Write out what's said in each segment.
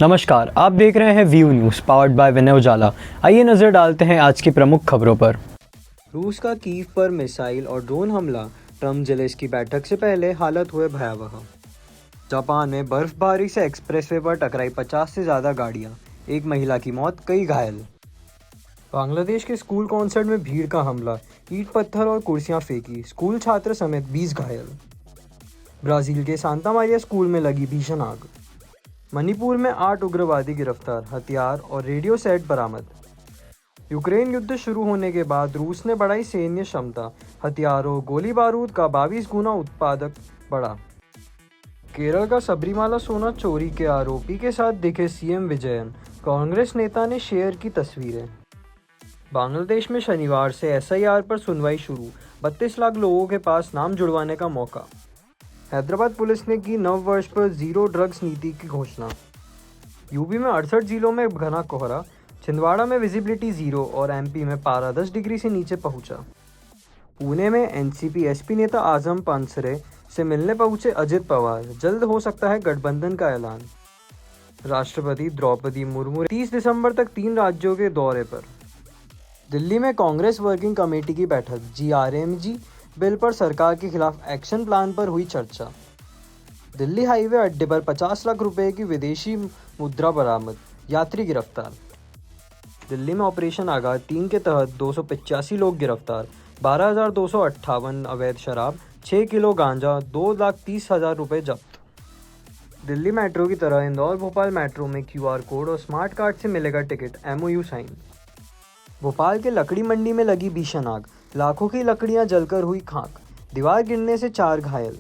नमस्कार, आप देख रहे हैं व्यू न्यूज़ पावर्ड बाय विनय उजाला। आइए नजर डालते हैं आज की प्रमुख खबरों पर। रूस का कीव पर मिसाइल और ड्रोन हमला, ट्रम्प जेलेंस्की बैठक से पहले हालत हुए भयावह। जापान में बर्फबारी से एक्सप्रेसवे पर टकराई 50 से ज़्यादा गाड़ियां, एक महिला की मौत, कई घायल। बांग्लादेश के स्कूल कॉन्सर्ट में भीड़ का हमला, ईंट पत्थर और कुर्सियां फेंकी, स्कूल छात्र समेत 20 घायल। ब्राज़ील के सांता मारिया स्कूल में लगी भीषण आग। मणिपुर में 8 उग्रवादी गिरफ्तार, हथियार और रेडियो सेट बरामद। यूक्रेन युद्ध शुरू होने के बाद रूस ने बढ़ाई सैन्य क्षमता, हथियारों गोली बारूद का 22 गुना उत्पादक बढ़ा। केरल का सबरीमाला सोना चोरी के आरोपी के साथ दिखे सीएम विजयन, कांग्रेस नेता ने शेयर की तस्वीरें। बांग्लादेश में शनिवार से एसआईआर पर सुनवाई शुरू, 32 लाख लोगों के पास नाम जुड़वाने का मौका। हैदराबाद पुलिस ने की नव वर्ष पर जीरो ड्रग्स नीति की घोषणा। यूपी में 68 जिलों में घना कोहरा, छिंदवाड़ा में विजिबिलिटी जीरो और एमपी में पारा 10 डिग्री से नीचे पहुंचा। पुणे में एनसीपी एसपी नेता आजम पानसरे से मिलने पहुंचे अजित पवार, जल्द हो सकता है गठबंधन का ऐलान। राष्ट्रपति द्रौपदी मुर्मू 30 दिसंबर तक 3 राज्यों के दौरे पर। दिल्ली में कांग्रेस वर्किंग कमेटी की बैठक, जीआरएमजी बिल पर सरकार के खिलाफ एक्शन प्लान पर हुई चर्चा। दिल्ली हाईवे अड्डे पर 50 लाख रुपए की विदेशी मुद्रा बरामद, यात्री गिरफ्तार। दिल्ली में ऑपरेशन आगाज 3 के तहत 285 लोग गिरफ्तार, 12,258 अवैध शराब, 6 किलो गांजा, 2,30,000 रुपये जब्त। दिल्ली मेट्रो की तरह इंदौर भोपाल मेट्रो में क्यूआर कोड और स्मार्ट कार्ड से मिलेगा टिकट, एमओयू साइन। भोपाल के लकड़ी मंडी में लगी भीषण आग, लाखों की लकड़ियां जलकर हुई खाक, दीवार गिरने से 4 घायल।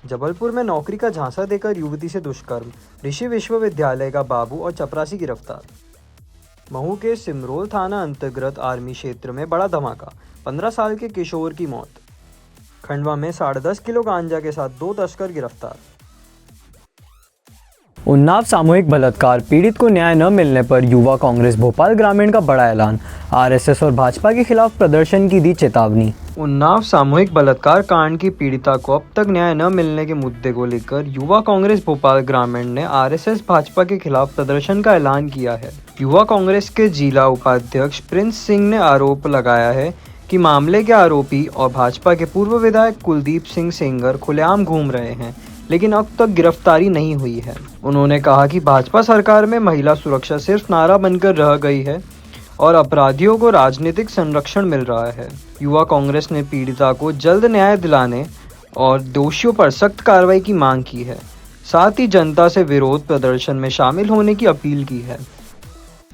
जबलपुर में नौकरी का झांसा देकर युवती से दुष्कर्म, ऋषि विश्वविद्यालय का बाबू और चपरासी गिरफ्तार। महू के सिमरोल थाना अंतर्गत आर्मी क्षेत्र में बड़ा धमाका, 15 साल के किशोर की मौत। खंडवा में 10.5 किलो गांजा के साथ 2 तस्कर गिरफ्तार। उन्नाव सामूहिक बलात्कार, पीड़ित को न्याय न मिलने पर युवा कांग्रेस भोपाल ग्रामीण का बड़ा ऐलान, आरएसएस और भाजपा के खिलाफ प्रदर्शन की दी चेतावनी। उन्नाव सामूहिक बलात्कार कांड की पीड़िता को अब तक न्याय न मिलने के मुद्दे को लेकर युवा कांग्रेस भोपाल ग्रामीण ने आरएसएस भाजपा के खिलाफ प्रदर्शन का ऐलान किया है। युवा कांग्रेस के जिला उपाध्यक्ष प्रिंस सिंह ने आरोप लगाया है कि मामले के आरोपी और भाजपा के पूर्व विधायक कुलदीप सिंह सेंगर खुलेआम घूम रहे हैं, लेकिन अब तक गिरफ्तारी नहीं हुई है। उन्होंने कहा कि भाजपा सरकार में महिला सुरक्षा सिर्फ नारा बनकर रह गई है और अपराधियों को राजनीतिक संरक्षण मिल रहा है। युवा कांग्रेस ने पीड़िता को जल्द न्याय दिलाने और दोषियों पर सख्त कार्रवाई की मांग की है। साथ ही जनता से विरोध प्रदर्शन में शामिल होने की अपील की है।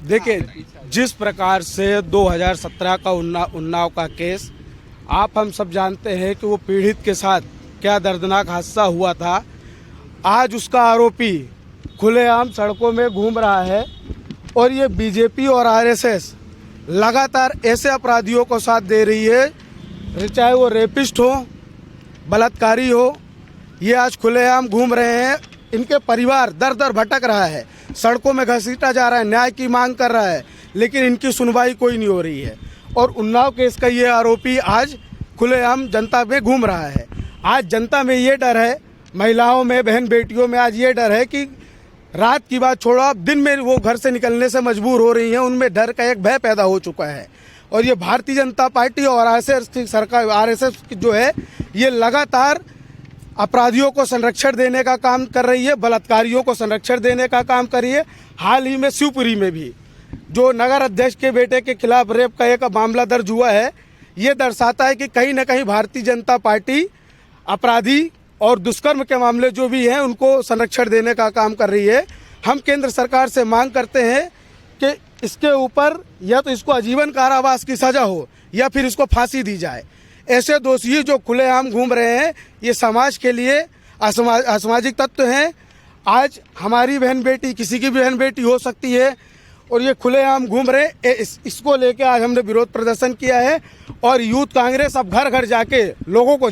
देखिए, जिस प्रकार से 2017 का उन्नाव का केस, आप हम सब जानते हैं कि वो पीड़ित के साथ क्या दर्दनाक हादसा हुआ था। आज उसका आरोपी खुलेआम सड़कों में घूम रहा है और ये बीजेपी और आरएसएस लगातार ऐसे अपराधियों को साथ दे रही है, चाहे वो रेपिस्ट हो, बलात्कारी हो, ये आज खुलेआम घूम रहे हैं। इनके परिवार दर दर भटक रहा है, सड़कों में घसीटा जा रहा है, न्याय की मांग कर रहा है, लेकिन इनकी सुनवाई कोई नहीं हो रही है। और उन्नाव केस का ये आरोपी आज खुलेआम जनता में घूम रहा है। आज जनता में ये डर है, महिलाओं में, बहन बेटियों में आज ये डर है कि रात की बात छोड़ो, अब दिन में वो घर से निकलने से मजबूर हो रही हैं। उनमें डर का एक भय पैदा हो चुका है। और ये भारतीय जनता पार्टी और आरएसएस सरकार, आरएसएस जो है, ये लगातार अपराधियों को संरक्षण देने का काम कर रही है, बलात्कारियों को संरक्षण देने का काम कर रही है। हाल ही में शिवपुरी में भी जो नगर अध्यक्ष के बेटे के खिलाफ रेप का एक मामला दर्ज हुआ है, ये दर्शाता है कि कहीं न कहीं भारतीय जनता पार्टी अपराधी और दुष्कर्म के मामले जो भी हैं उनको संरक्षण देने का काम कर रही है। हम केंद्र सरकार से मांग करते हैं कि इसके ऊपर या तो इसको आजीवन कारावास की सजा हो या फिर इसको फांसी दी जाए। ऐसे दोषी जो खुलेआम घूम रहे हैं, ये समाज के लिए असामाजिक तत्व हैं। आज हमारी बहन बेटी, किसी की भी बहन बेटी हो सकती है और ये खुलेआम घूम रहे, इसको लेके आज हमने विरोध प्रदर्शन किया है। और यूथ कांग्रेस अब घर घर जाके लोगों को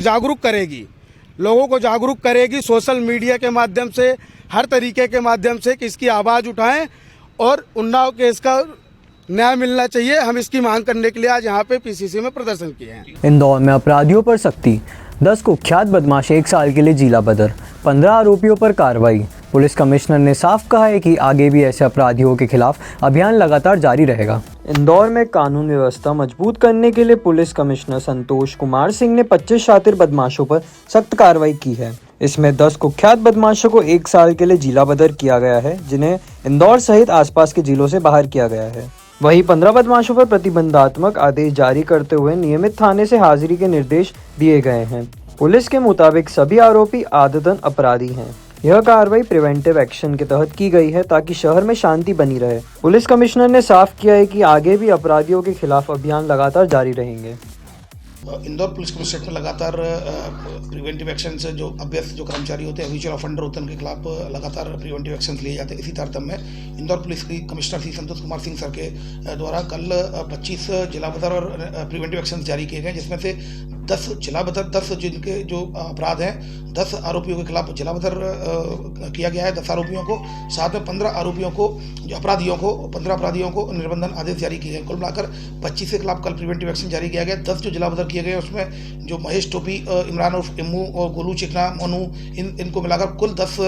जागरूक करेगी, सोशल मीडिया के माध्यम से, हर तरीके के माध्यम से कि इसकी आवाज़ उठाएं और उन्नाव केस का न्याय मिलना चाहिए। हम इसकी मांग करने के लिए आज यहाँ पे पीसीसी में प्रदर्शन किए हैं। इंदौर में अपराधियों पर सख्ती, 10 कुख्यात बदमाश 1 साल के लिए जिला बदर, 15 आरोपियों पर कार्रवाई। पुलिस कमिश्नर ने साफ कहा है कि आगे भी ऐसे अपराधियों के खिलाफ अभियान लगातार जारी रहेगा। इंदौर में कानून व्यवस्था मजबूत करने के लिए पुलिस कमिश्नर संतोष कुमार सिंह ने 25 शातिर बदमाशों पर सख्त कार्रवाई की है। इसमें 10 कुख्यात बदमाशों को 1 साल के लिए जिला बदर किया गया है, जिन्हें इंदौर सहित आसपास के जिलों से बाहर किया गया है। वहीं 15 बदमाशों पर प्रतिबंधात्मक आदेश जारी करते हुए नियमित थाने से हाजिरी के निर्देश दिए गए हैं। पुलिस के मुताबिक सभी आरोपी आदतन अपराधी हैं। यह कार्रवाई प्रिवेंटिव एक्शन के तहत की गई है ताकि शहर में शांति बनी रहे। पुलिस कमिश्नर ने साफ किया है कि आगे भी अपराधियों के खिलाफ अभियान लगातार जारी रहेंगे। इंदौर पुलिस कमिश्नरेट में लगातार प्रिवेंटिव एक्शन से जो अभ्यस्त जो कर्मचारी होते हैं, हैबिचुअल ऑफेंडर होते हैं, उनके खिलाफ लगातार प्रिवेंटिव एक्शन लिए जाते हैं। इसी तारतम्य में इंदौर पुलिस की कमिश्नर श्री संतोष कुमार सिंह सर के द्वारा कल 25 जिला बदर और प्रिवेंटिव एक्शन जारी किए गए, जिसमें से 10 जिला बदर, 10 जिनके जो अपराध हैं, 10 आरोपियों के खिलाफ जिला बदर किया गया है 10 आरोपियों को, साथ में 15 आरोपियों को, जो अपराधियों को, 15 अपराधियों को निर्बंधन आदेश जारी किए गए। कुल मिलाकर 25 के खिलाफ कल प्रिवेंटिव एक्शन जारी किया गया। 10 जो जिला बदर किए गए उसमें जो महेश टोपी, इमरान उर्फ इम्मू और गोलू चिकना, मनु, इनको मिलाकर कुल 10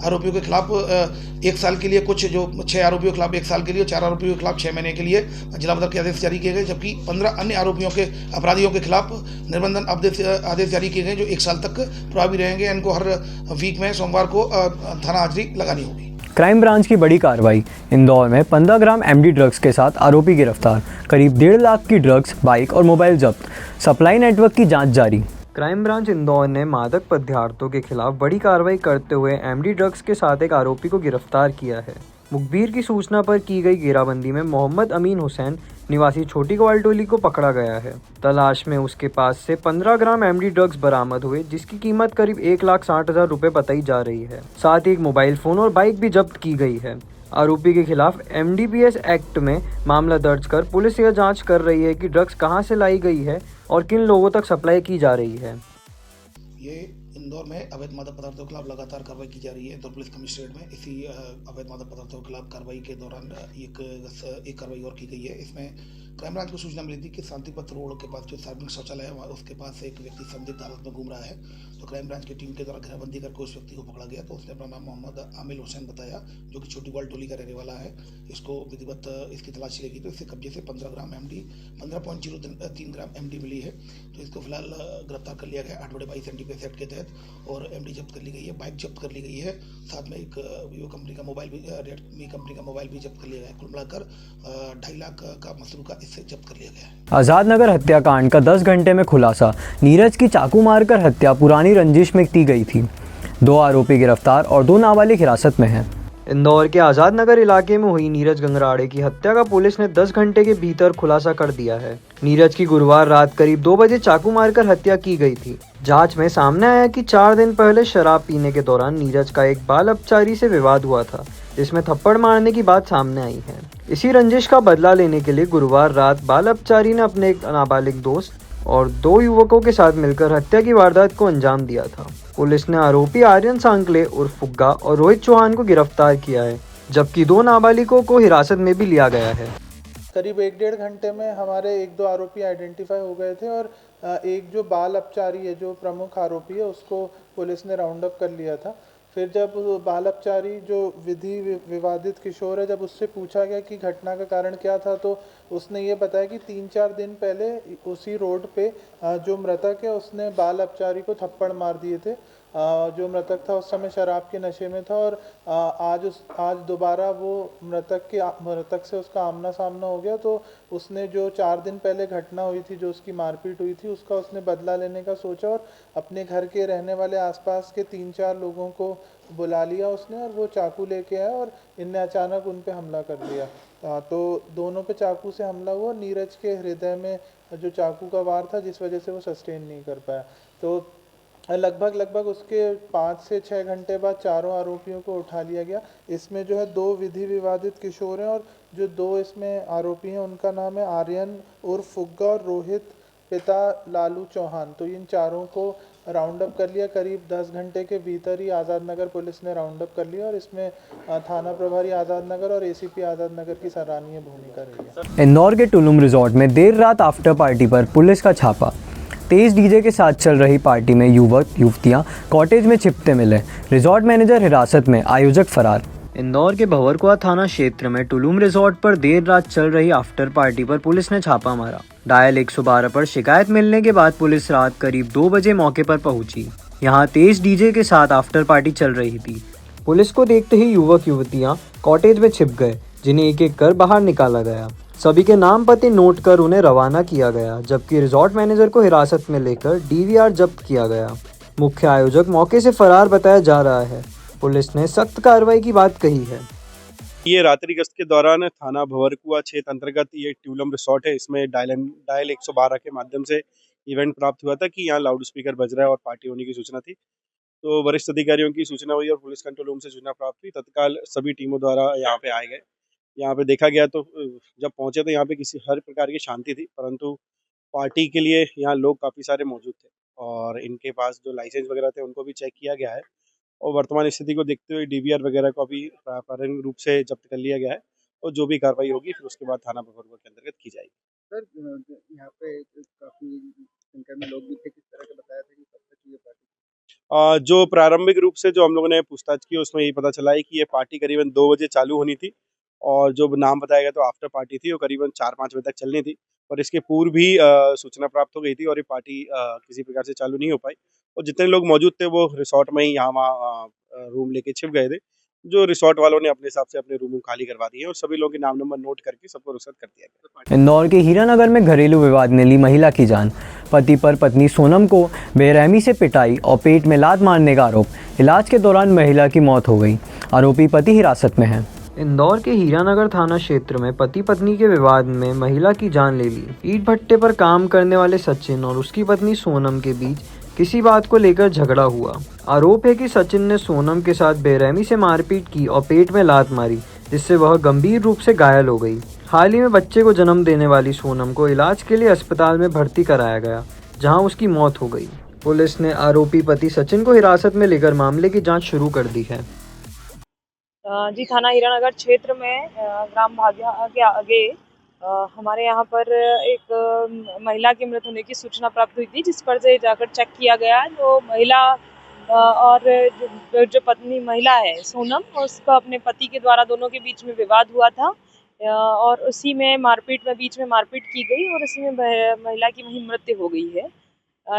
आरोपियों के खिलाफ 1 साल के लिए, कुछ जो 6 आरोपियों के खिलाफ 1 साल के लिए, 4 आरोपियों के खिलाफ 6 महीने के लिए जिला बदर के आदेश जारी किए गए, जबकि 15 अन्य आरोपियों के, अपराधियों के खिलाफ निर्बंधन आदेश जारी किए गए जो 1 साल तक प्रभावी रहेंगे। इनको हर वीक में सोमवार को थाना हाजिरी लगानी होगी। क्राइम ब्रांच की बड़ी कार्रवाई। इंदौर में 15 ग्राम एमडी ड्रग्स के साथ आरोपी गिरफ्तार। करीब 1.5 लाख की ड्रग्स, बाइक और मोबाइल जब्त। सप्लाई नेटवर्क की जांच जारी। क्राइम ब्रांच इंदौर ने मादक पदार्थों के खिलाफ बड़ी कार्रवाई करते हुए एमडी ड्रग्स के साथ एक आरोपी को गिरफ्तार किया है। मुखबिर की सूचना पर की गई घेराबंदी में मोहम्मद अमीन हुसैन निवासी छोटी ग्वालटोली को पकड़ा गया है। तलाश में उसके पास से 15 ग्राम एमडी ड्रग्स बरामद हुए, जिसकी कीमत करीब 1,60,000 रुपये बताई जा रही है। साथ ही एक मोबाइल फोन और बाइक भी जब्त की गई है। आरोपी के खिलाफ एनडीपीएस एक्ट में मामला दर्ज कर पुलिस यह जांच कर रही है कि ड्रग्स कहां से लाई गई है और किन लोगों तक सप्लाई की जा रही है। ये इंदौर में अवैध मादक पदार्थों के खिलाफ लगातार कार्रवाई की जा रही है। इंदौर पुलिस कमिश्नरेट में इसी अवैध मादक पदार्थों के खिलाफ कार्रवाई के दौरान एक कार्रवाई और की गई है। इसमें क्राइम ब्रांच को सूचना मिली थी कि शांतिपथ रोड के पास जो सार्वजनिक शौचालय है, वहाँ उसके पास एक व्यक्ति संदिग्ध हालत में घूम रहा है। तो क्राइम ब्रांच की टीम के द्वारा घेराबंदी करके उस व्यक्ति को पकड़ा गया। तो उसने अपना नाम मोहम्मद आमिल हुसैन बताया, जो कि छोटी ग्वालटोली का रहने वाला है। इसको विधिवत इसकी तलाशी लगी तो इससे कब्जे से 15 ग्राम एमडी, 15.03 ग्राम एमडी मिली है। तो इसको फिलहाल गिरफ्तार कर लिया गया 8/22 एनडीपीएस एक्ट के तहत, और एमडी जब्त कर ली गई है, बाइक जब्त कर ली गई है, साथ में एक वीवो कंपनी का मोबाइल भी, रेडमी कंपनी का मोबाइल भी जब्त कर लिया गया है। कुल मिलाकर 2.5 लाख का मसरूका इससे जब्त कर लिया गया है। आज़ाद नगर हत्याकांड का 10 घंटे में खुलासा। नीरज की चाकू मारकर हत्या पुरानी रंजिश में की गई थी। 2 आरोपी गिरफ्तार और 2 नाबालिग हिरासत में हैं। इंदौर के आज़ाद नगर इलाके में हुई नीरज गंगराड़े की हत्या का पुलिस ने 10 घंटे के भीतर खुलासा कर दिया है। नीरज की गुरुवार रात करीब 2 बजे चाकू मारकर हत्या की गई थी। जांच में सामने आया कि 4 दिन पहले शराब पीने के दौरान नीरज का एक बाल अपचारी से विवाद हुआ था, जिसमें थप्पड़ मारने की बात सामने आई है। इसी रंजिश का बदला लेने के लिए गुरुवार रात बाल अपचारी ने अपने एक नाबालिग दोस्त और 2 युवकों के साथ मिलकर हत्या की वारदात को अंजाम दिया था। पुलिस ने आरोपी आर्यन सांकले उर्फ फुग्गा और रोहित चौहान को गिरफ्तार किया है, जबकि 2 नाबालिगों को हिरासत में भी लिया गया है। करीब 1-1.5 घंटे में हमारे 1-2 आरोपी आइडेंटिफाई हो गए थे, और एक जो बाल अपचारी है, जो प्रमुख आरोपी है, उसको पुलिस ने राउंड अप कर लिया था। फिर जब बाल अपचारी जो विधि विवादित किशोर है, जब उससे पूछा गया कि घटना का कारण क्या था, तो उसने ये बताया कि 3-4 दिन पहले उसी रोड पे जो मृतक है उसने बाल अपचारी को थप्पड़ मार दिए थे। जो मृतक था उस समय शराब के नशे में था, और आज दोबारा वो मृतक से उसका आमना सामना हो गया। तो उसने जो 4 दिन पहले घटना हुई थी, जो उसकी मारपीट हुई थी, उसका उसने बदला लेने का सोचा, और अपने घर के रहने वाले आसपास के 3-4 लोगों को बुला लिया उसने, और वो चाकू लेके आया और इनने अचानक उन पे हमला कर दिया। तो दोनों पे चाकू से हमला हुआ। नीरज के हृदय में जो चाकू का वार था, जिस वजह से वो सस्टेन नहीं कर पाया। तो लगभग उसके 5 से 6 घंटे बाद चारों आरोपियों को उठा लिया गया। इसमें जो है 2 विधि विवादित किशोर हैं, और जो 2 इसमें आरोपी हैं उनका नाम है आर्यन उर्फ फुग्गा और रोहित पिता लालू चौहान। तो इन चारों को राउंड अप कर लिया। करीब 10 घंटे के भीतर ही आज़ाद नगर पुलिस ने राउंड अप कर लिया, और इसमें थाना प्रभारी आज़ाद नगर और एसीपी आज़ाद नगर की सराहनीय भूमिका रही है। इंदौर के टुलुम रिजॉर्ट में देर रात आफ्टर पार्टी पर पुलिस का छापा। तेज डीजे के साथ चल रही पार्टी में युवक युवतियां कॉटेज में छिपते मिले। रिजॉर्ट मैनेजर हिरासत में, आयोजक फरार। इंदौर के भंवरकुआ थाना क्षेत्र में टुलुम रिजॉर्ट पर देर रात चल रही आफ्टर पार्टी पर पुलिस ने छापा मारा। डायल 112 पर शिकायत मिलने के बाद पुलिस रात करीब 2 बजे मौके पर पहुंची। यहां तेज डीजे के साथ आफ्टर पार्टी चल रही थी। पुलिस को देखते ही युवक युवतियां कॉटेज में छिप गए, जिन्हें एक एक कर बाहर निकाला गया। सभी के नाम पते नोट कर उन्हें रवाना किया गया, जबकि रिजॉर्ट मैनेजर को हिरासत में लेकर डीवीआर जब्त किया गया। मुख्य आयोजक मौके से फरार बताया जा रहा है। पुलिस ने सख्त कार्रवाई की बात कही है। ये रात्रि गश्त के दौरान थाना भंवरकुआ क्षेत्र अंतर्गत ये ट्यूलम रिसोर्ट है, इसमें डायल 112 के माध्यम से इवेंट प्राप्त हुआ था कि यहाँ लाउड स्पीकर बज रहा है और पार्टी होने की सूचना थी। तो वरिष्ठ अधिकारियों की सूचना हुई और पुलिस कंट्रोल रूम से सूचना प्राप्त हुई। तत्काल सभी टीमों द्वारा यहाँ पे आए गए। यहाँ पे देखा गया तो जब पहुंचे तो यहाँ पे किसी हर प्रकार की शांति थी, परंतु पार्टी के लिए यहाँ लोग काफ़ी सारे मौजूद थे और इनके पास जो लाइसेंस वगैरह थे उनको भी चेक किया गया है और वर्तमान स्थिति को देखते हुए डीवीआर वगैरह को अभी प्रारंभिक रूप से जब्त कर लिया गया है और जो भी कार्रवाई होगी फिर उसके बाद थाना भंवरकुआ के अंतर्गत की जाएगी। सर, यहाँ पे काफी संख्या में लोग भी थे, किस तरह का बताया था कि कब तक ये पार्टी? जो प्रारंभिक रूप से जो हम लोगों ने पूछताछ की उसमें ये पता चला है कि ये पार्टी करीबन 2 बजे चालू होनी थी और जो नाम बताया गया तो आफ्टर पार्टी थी वो करीबन 4-5 बजे तक चलनी थी और इसके पूर्व भी सूचना प्राप्त हो गई थी और ये पार्टी किसी प्रकार से चालू नहीं हो पाई और जितने लोग मौजूद थे वो रिसोर्ट में ही यहाँ वहाँ रूम लेके छिप गए थे। जो रिसोर्ट वालों ने अपने हिसाब से अपने रूम खाली करवा दिए और सभी लोगों के नाम नंबर नोट करके सबको रुखसत कर दिया गया। इंदौर के हीरानगर में घरेलू विवाद ने ली महिला की जान। पति पर पत्नी सोनम को बेरहमी से पिटाई और पेट में लात मारने का आरोप। इलाज के दौरान महिला की मौत हो गई। आरोपी पति हिरासत में है। इंदौर के हीरानगर थाना क्षेत्र में पति पत्नी के विवाद में महिला की जान ले ली। ईंट भट्टे पर काम करने वाले सचिन और उसकी पत्नी सोनम के बीच किसी बात को लेकर झगड़ा हुआ। आरोप है कि सचिन ने सोनम के साथ बेरहमी से मारपीट की और पेट में लात मारी, जिससे वह गंभीर रूप से घायल हो गई। हाल ही में बच्चे को जन्म देने वाली सोनम को इलाज के लिए अस्पताल में भर्ती कराया गया, जहां उसकी मौत हो गई। पुलिस ने आरोपी पति सचिन को हिरासत में लेकर मामले की जांच शुरू कर दी है। जी, थाना हीरानगर क्षेत्र में ग्राम भाग्या के आगे हमारे यहाँ पर एक महिला की मृत होने की सूचना प्राप्त हुई थी, जिस पर से जाकर चेक किया गया। जो महिला और जो पत्नी महिला है सोनम, उसका अपने पति के द्वारा दोनों के बीच में विवाद हुआ था और उसी में बीच में मारपीट की गई और उसी में महिला की वहीं मृत्यु हो गई है,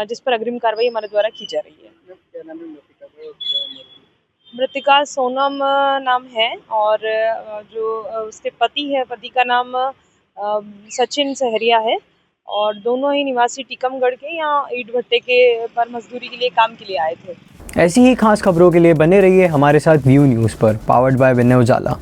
जिस पर अग्रिम कार्रवाई हमारे द्वारा की जा रही है। क्या नाम है मृतिका का? मृतिका सोनम नाम है और जो उसके पति है, पति का नाम सचिन सहरिया है और दोनों ही निवासी टीकमगढ़ के यहाँ ईंट भट्टे के पर मजदूरी के लिए काम के लिए आए थे। ऐसी ही खास खबरों के लिए बने रहिए हमारे साथ व्यू न्यूज़ पर, पावर्ड बाय विनय उजाला।